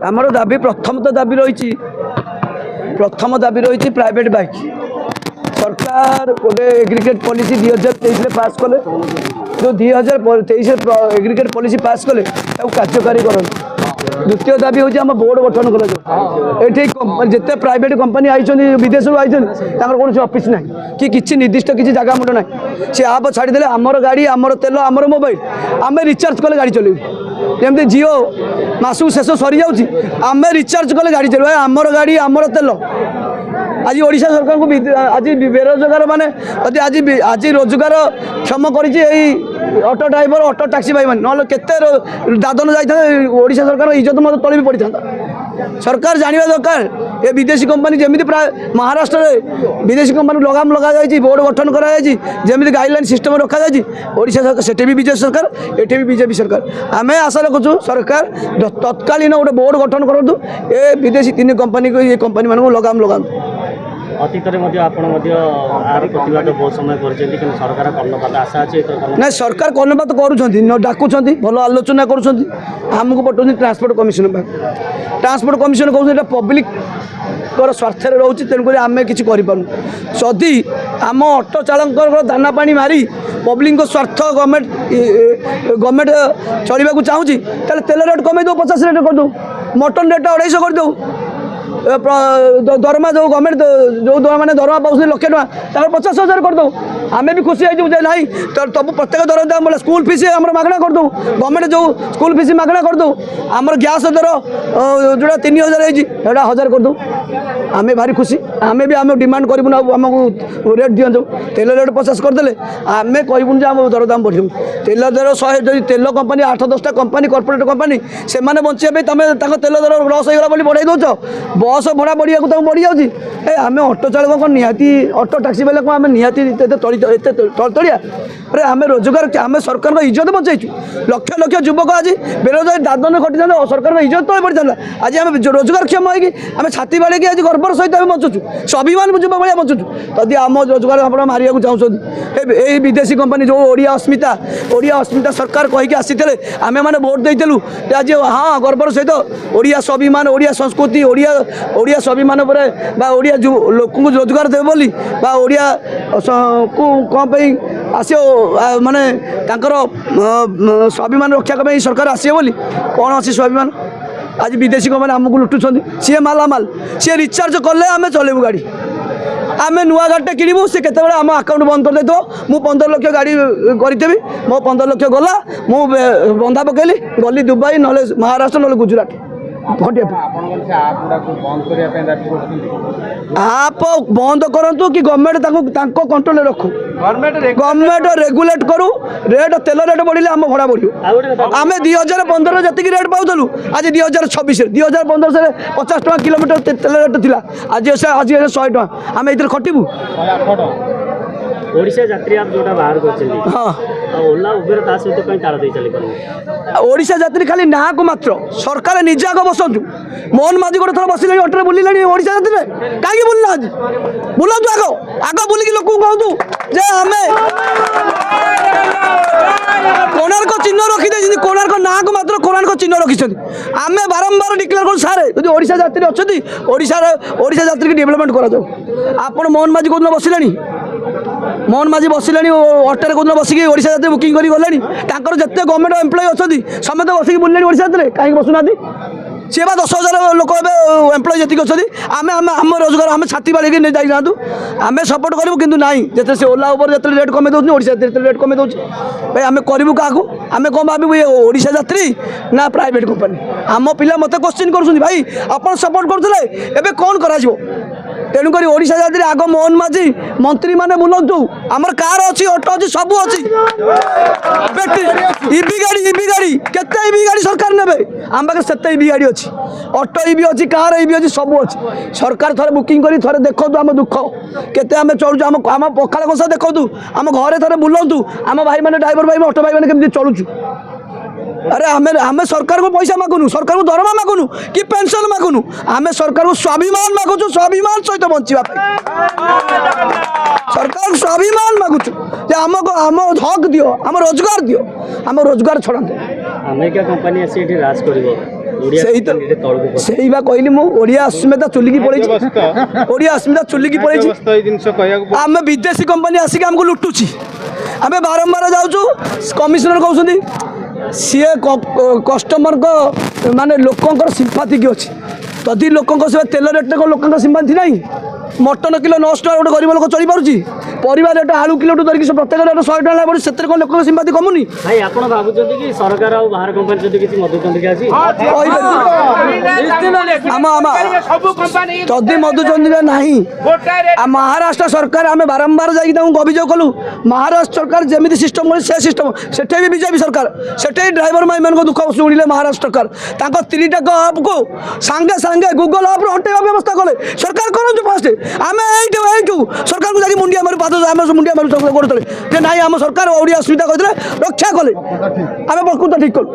आमर दाबी प्रथम तो दाबी रही प्राइवेट बाइक सरकार गोटे एग्रीगेट पॉलिसी 2023 पास कले जो 2023 एग्रीगेट पॉलिसी पास कले कार्यकारी कर। द्वितीय दाबी हूँ आम बोर्ड गठन कल ये जिते प्राइवेट कंपनी आई विदेश आई कौन ऑफिस ना कि किसी निर्दिष्ट किसी जगह मुंड ना सी आप छाड़ीदे आमर गाड़ी आमर तेल आमर मोबाइल आम रिचार्ज कले गाड़ी चलू जमी जिओ मासक शेष सरी जाम रिचार्ज कले गाड़ी चलू आमर गाड़ी आमर तेल आज ओडिशा सरकार को आज बेरोजगार माने आज रोजगार क्षम कर ऑटो ड्राइवर ऑटो टैक्सी भाई मैंने ना केते दादन जाए ओडिशा सरकार इज्जत मत तले भी पड़ी था। सरकार जानवा दरकार ये विदेशी कंपनी जमी प्राय महाराष्ट्र में विदेशी कंपनी लगाम लगा जाए बोर्ड गठन कराई गाइडलाइन सिस्टम रखा जाए ओडिशा सरकार सेठी भी बीजेपी सरकार एठी भी बीजेपी सरकार आम आशा रखुचु सरकार तत्कालीन गोटे बोर्ड गठन करूँ ए विदेशी 3 कंपनी को ये कंपनी मान लगाम लगा। अतीत प्रतिवाद बहुत समय कर सरकार कर्णपात आशा अच्छे ना सरकार कर्णपात कर डाकुं भल आलोचना करमको पठाऊँ ट्रांसपोर्ट कमिशन ट्रांसपोर्ट कमिशन कहते पब्लिक स्वार्थ रोचे तेणुक आम कि जदि आम ऑटो चालक दाना पानी मारी पब्लिक स्वार्थ गवर्नमेंट चलने चाहूँगी तेल रेट कमे दो 50 रेट कर दो मटन रेट 250 कर दो दरमा जो गवर्नमेंट जो मैंने दरमा पाँच लक्ष टका 50,000 कर दो आम भी खुशी हो ना तब प्रत्येक दर स्कूल फीस आम मागणा कर दो गवर्नमेंट जो स्कूल फीस मागणा कर दो आमर गैस दर जोड़ा 3,000 है 1,000 कर दो आम भारी खुशी आम भी आम डिमांड करूँ आमको रेट दिखाँ तेल रेट 50 करदे आम कहूँ आम दरदाम बढ़ू तेल दर 100 तेल कंपनी 8-10टा कंपनी कॉर्पोरेट कंपनी से बचाई तुम तेल दर लस होगा बढ़ाई दौ बस भड़ा बढ़िया तुम बढ़ी जाऊँगी आम ऑटो चालक कौन निहाती ऑटो टैक्सी वाले कौन आम निहाती तलिया अरे आम रोजगार आम सरकार इज्जत बचाईचु लक्ष लक्ष युवक आज बेरोजगार दादन खटी था सरकार इज्जत तले पड़ी था आज आम रोजगार क्षम होगी आम छाती बाड़ी आज गर्वर सहित आम बचुचु स्वाभिमान युवक भाया बचुचु जदि आम रोजगार आप मारे चाहते ये विदेशी कंपनी जो ओडिया अस्मिता सरकार कहीकि आसी आम मैंने भोट देलु आज हाँ गर्वर सहित ओडिया स्वाभिमान ओडिया संस्कृति ओडिया स्वाभिमान ओडिया लोक रोजगार देवे बोली ओडिया को कौन आसो माने स्वाभिमान रक्षा करने सरकार आसे बोली कौन अच्छी स्वाभिमान आज विदेशी कंपनी आमको लुटुंट सी मालामाल सी रिचार्ज कले आम चलेबू गाड़ी आम नुआ गाड़ी किणवु सी के आम आकाउंट बंद कर दे मु 15 लक्ष गाड़ी करी मो 15 लक्ष गला मु बंधा पकईली गली दुबई ना महाराष्ट्र ना गुजरात आप बंद करूँ कि गवर्नमेंट कंट्रोल रखू गवर्नमेंट रेगुलेट करू रेट तेल रेट बढ़िले आम भड़ा बढ़ू आम 2015 जी रेट पाऊलु आज 2026 2015 से 50 टका किलोमीटर तेल रेट थी आज 100 टका आम ये खटबू ओडिशा यात्री आप जोटा बाहर कर हाँ ओला उबेर ता सहित कहीं तार दे चली पारे ओडिशा यात्री खाली ना को मात्र सरकार निजे आग बसतु मोहन माझी गोटे थर बसिले ऑटो बुलिले ओडिशा यात्री कहीं बुलना आज बुलातु आग बुलिकी लोक कहतु जे आमे कोणार्क चिन्ह रखी कोणार्क ना को मात्र कोणार्क चिन्ह रखी आमे बारंबार डिक्लेयर कर सारे जो ओडिशा यात्री अच्छा ओडिशा यात्री की डेवलपमेंट करा आपण मोहन माझी को बसिले मोहन माझी बसिले ऑटो को बसिक ओडिशा यात्री बुकिंग कर गले जिते गवर्नमेंट एम्प्लॉय अच्छा समस्त बसिक बुले ओडिशा यात्री कहीं बसुना सी 10,000 लोक एम्प्लॉय जी अच्छे आम आम रोजगार आम छाती बाड़ी जातु आम सपोर्ट करूँ कि ना जिते से ओला उबर जिते रेट कमे दूसरी ओडिशा यात्री रेट कमे दूसरी भाई आम करूँ क्या आम कौन भाव ये ओडिशा यात्री ना प्राइवेट कंपनी आम पिला मत क्वेश्चन कर भाई आप सपोर्ट करते कौन करा तेणुक ओडिशा यात्री आग मोहन माझी मंत्री मैंने बुलातु आमर कार अच्छी ऑटो अच्छी सब अच्छी इवी गाड़ी केते इवी गाड़ी सरकार ने आम पाखे से इवी गाड़ी अच्छी ऑटो इवी अच्छी कार इवी अच्छी सब अच्छी सरकार थोड़े बुकिंग करी थोड़े देखो आम दुख केते आम चलुँ आम पखाला कषा देखो आम घरे थे बुलातु आम भाई मैंने ड्राइवर भाई ऑटो भाई मैंने केमती चलुचु अरे आम सरकार को पैसा मागुनु सरकार को दरमा मागुनु कि पेंशन मागुनु आम सरकार को स्वाभिमान मागुचु स्वाभिमान सहित बंचा सरकार स्वाभिमान मागुचु आमको आम हक दियो आम रोजगार दियो आम रोजगार छड़ा अमेरिका कंपनी आसी राज कर ଓଡ଼ିଆ ସେଇ ତ କମ୍ପାନୀରେ ତଳକୁ ପଶି- ସେଇ ବା କହିଲି ମୁଁ ଓଡ଼ିଆ ଅସ୍ମିତା ଚୁଲିକି ପଳେଇଛି ଓଡ଼ିଆ ଅସ୍ମିତା ଚୁଲିକି ପଳେଇଛି ଆମେ ବିଦେଶୀ କମ୍ପାନୀ ଆସିକି ଆମକୁ ଲୁଟୁଛି ଆମେ ବାରମ୍ବାର ଯାଉଛୁ କମିଶନର କହୁଛନ୍ତି ସିଏ କଷ୍ଟମରଙ୍କ ମାନେ ଲୋକଙ୍କର ସିମ୍ପାଥିକ୍ ଅଛି ଯଦି ଲୋକଙ୍କ ସେ ତେଲ ରେଟ୍ରେ କ'ଣ ଲୋକଙ୍କ ସିମ୍ପାଥି ନାହିଁ ମଟନ କିଲୋ 900 ଟଙ୍କା ଗୋଟେ ଗରିବ ଲୋକ ଚଳିପାରୁଛି ପରିବା ରେଟ୍ ଆଳୁ କିଲୋଠୁ ଧରିକି ସେ ପ୍ରତ୍ୟେକ ରେଟ୍ 100 ଟଙ୍କା ପଡ଼ୁଛି ସେଥିରେ କ'ଣ ଲୋକଙ୍କ ସିମ୍ପାଥି କମୁନି ଭାଇ ଆପଣ ଭାବୁଛନ୍ତି କି ସରକାର ଆଉ ବାହାର କମ୍ପାନୀ ଯଦି କିଛି ମଧୁଚନ୍ଦ୍ରିକା ଅଛି ଯଦି ମଧୁଚନ୍ଦ୍ରିକା ନାହିଁ ମହାରାଷ୍ଟ୍ର ସରକାର ଆମେ ବାରମ୍ବାର ଯାଇକି ତାଙ୍କୁ ଅଭିଯୋଗ କଲୁ ମହାରାଷ୍ଟ୍ର ସରକାର ଯେମିତି ସିଷ୍ଟମ କଲେ ସେ ସିଷ୍ଟମ ସେଠି ବି ବିଜେପି ସରକାର ସେଠି ଡ୍ରାଇଭର ଭାଇମାନଙ୍କ ଦୁଃଖ ଶୁଣିଲେ ମହାରାଷ୍ଟ୍ର ସରକାର ତାଙ୍କ 3ଟା ଆପ୍କୁ ସାଙ୍ଗେ ସାଙ୍ଗେ ଗୁଗଲ ଆପ୍ରୁ ହଟେଇବା ବ୍ୟବସ୍ଥା କଲେ ସରକାର କରନ୍ତୁ ଫାଷ୍ଟ ଆମେ ଏଇଠୁ ସରକାରକୁ ଯାଇକି ମୁଣ୍ଡିଆ ମାରୁ ପାଦ ଆମେ ମୁଣ୍ଡିଆ ମାରୁ ଗୋଡ଼ ତଳେ ଯେ ନାଇଁ ଆମ ସରକାର ଓଡ଼ିଆ ଅସୁବିଧା କରିଥିଲେ ରକ୍ଷା କଲେ ଆମେ ପ୍ରକୃତ ଠିକ୍ କଲୁ।